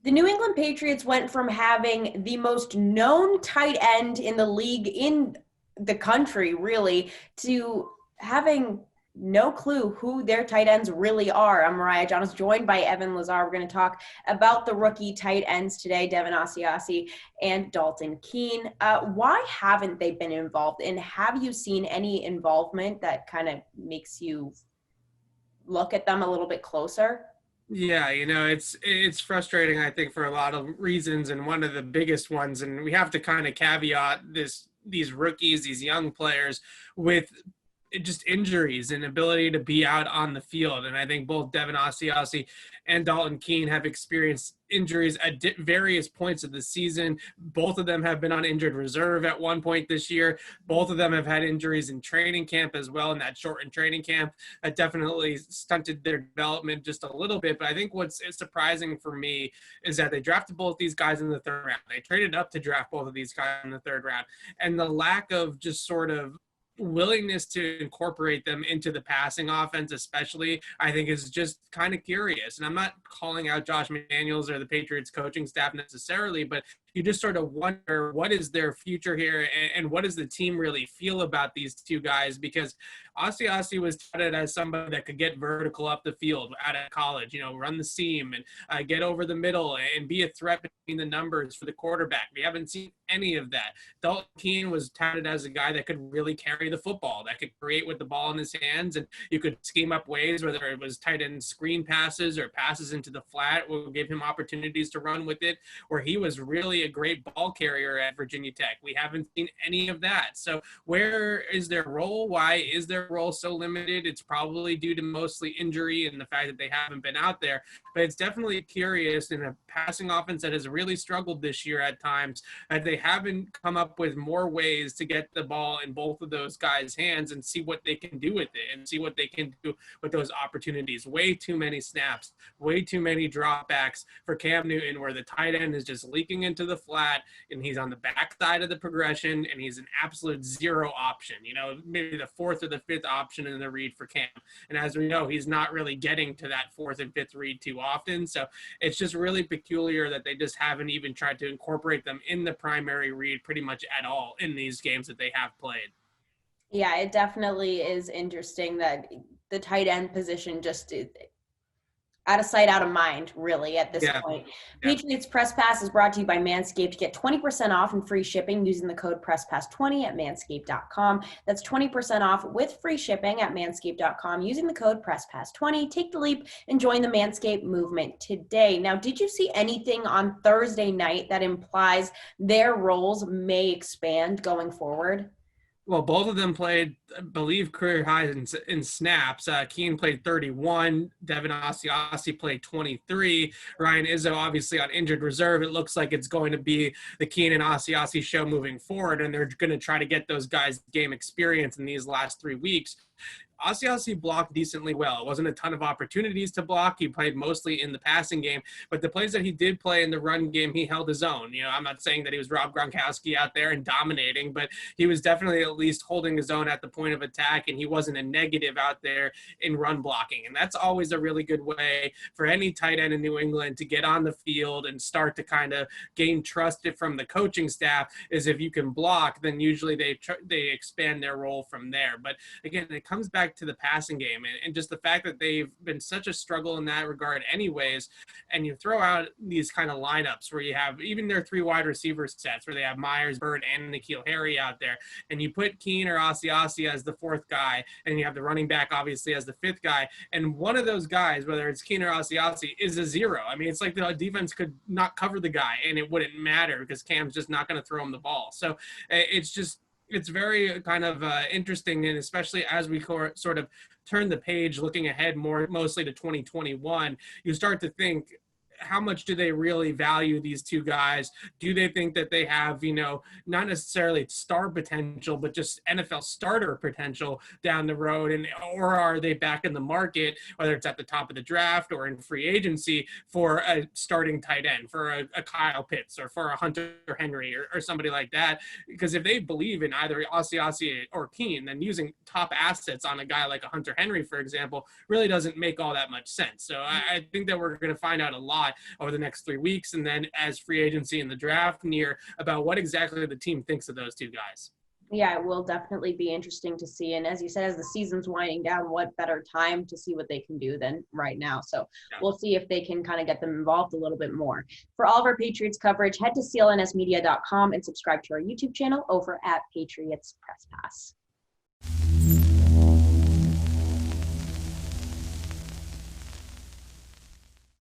The New England Patriots went from having the most known tight end in the league, in the country, really, to having no clue who their tight ends really are. I'm Mariah, Janos, joined by Evan Lazar. We're going to talk about the rookie tight ends today, Devin, Asiasi, and Dalton, Keene. Why haven't they been involved? And have you seen any involvement that kind of makes you look at them a little bit closer? Yeah, it's frustrating, I think, for a lot of reasons, and one of the biggest ones, and we have to kind of caveat these rookies, these young players, with just injuries and ability to be out on the field. And I think both Devin Asiasi and Dalton Keene have experienced injuries at various points of the season. Both of them have been on injured reserve at one point this year. Both of them have had injuries in training camp as well, in that shortened training camp. That definitely stunted their development just a little bit. But I think what's surprising for me is that they drafted both these guys in the third round. They traded up to draft both of these guys in the third round. And the lack of just sort of willingness to incorporate them into the passing offense, especially, I think is just kind of curious. And I'm not calling out Josh McDaniels or the Patriots coaching staff necessarily, but you just sort of wonder what is their future here and what does the team really feel about these two guys? Because Asiasi was touted as somebody that could get vertical up the field out of college, run the seam and get over the middle and be a threat between the numbers for the quarterback. We haven't seen any of that. Dalton Keene was touted as a guy that could really carry the football, that could create with the ball in his hands, and you could scheme up ways, whether it was tight end screen passes or passes into the flat, will give him opportunities to run with it, where he was really a great ball carrier at Virginia Tech. We haven't seen any of that. So where is their role? Why is their role so limited? It's probably due to mostly injury and the fact that they haven't been out there, but it's definitely curious in a passing offense that has really struggled this year at times, that they haven't come up with more ways to get the ball in both of those guys' hands and see what they can do with it and see what they can do with those opportunities. Way too many snaps, way too many dropbacks for Cam Newton, where the tight end is just leaking into the flat and he's on the back side of the progression and he's an absolute zero option, maybe the fourth or the fifth option in the read for Cam. And as we know, he's not really getting to that fourth and fifth read too often. So it's just really peculiar that they just haven't even tried to incorporate them in the primary read pretty much at all in these games that they have played. Yeah, it definitely is interesting that the tight end position just out of sight, out of mind, really, at this point. Yeah. Patriots Press Pass is brought to you by Manscaped. Get 20% off and free shipping using the code PressPass20 at manscaped.com. That's 20% off with free shipping at manscaped.com using the code PressPass20. Take the leap and join the Manscaped movement today. Now, did you see anything on Thursday night that implies their roles may expand going forward? Well, both of them played, I believe, career highs in snaps. Keene played 31. Devin Asiasi played 23. Ryan Izzo, obviously, on injured reserve. It looks like it's going to be the Keene and Asiasi show moving forward, and they're going to try to get those guys game experience in these last 3 weeks. Asiasi blocked decently well. It wasn't a ton of opportunities to block. He played mostly in the passing game, but the plays that he did play in the run game, he held his own. I'm not saying that he was Rob Gronkowski out there and dominating, but he was definitely at least holding his own at the point of attack, and he wasn't a negative out there in run blocking. And that's always a really good way for any tight end in New England to get on the field and start to kind of gain trust from the coaching staff, is if you can block, then usually they expand their role from there. But again, it comes back to the passing game and just the fact that they've been such a struggle in that regard anyways. And you throw out these kind of lineups where you have even their 3 wide receiver sets where they have Myers, Bird, and N'Keal Harry out there, and you put Keene or Asiasi as the 4th guy, and you have the running back obviously as the 5th guy, and one of those guys, whether it's Keene or Asiasi, is a zero. I mean, it's like the defense could not cover the guy and it wouldn't matter because Cam's just not going to throw him the ball. So it's very kind of interesting, and especially as we sort of turn the page looking ahead mostly to 2021, you start to think, how much do they really value these two guys? Do they think that they have, not necessarily star potential, but just NFL starter potential down the road? Or are they back in the market, whether it's at the top of the draft or in free agency, for a starting tight end, for a Kyle Pitts or for a Hunter Henry or somebody like that? Because if they believe in either Asiasi or Keene, then using top assets on a guy like a Hunter Henry, for example, really doesn't make all that much sense. So I think that we're going to find out a lot lot over the next 3 weeks, and then as free agency and the draft near, about what exactly the team thinks of those two guys. Yeah, it will definitely be interesting to see. And as you said, as the season's winding down, what better time to see what they can do than right now? So we'll see if they can kind of get them involved a little bit more. For all of our Patriots coverage, head to clnsmedia.com and subscribe to our YouTube channel over at Patriots Press Pass.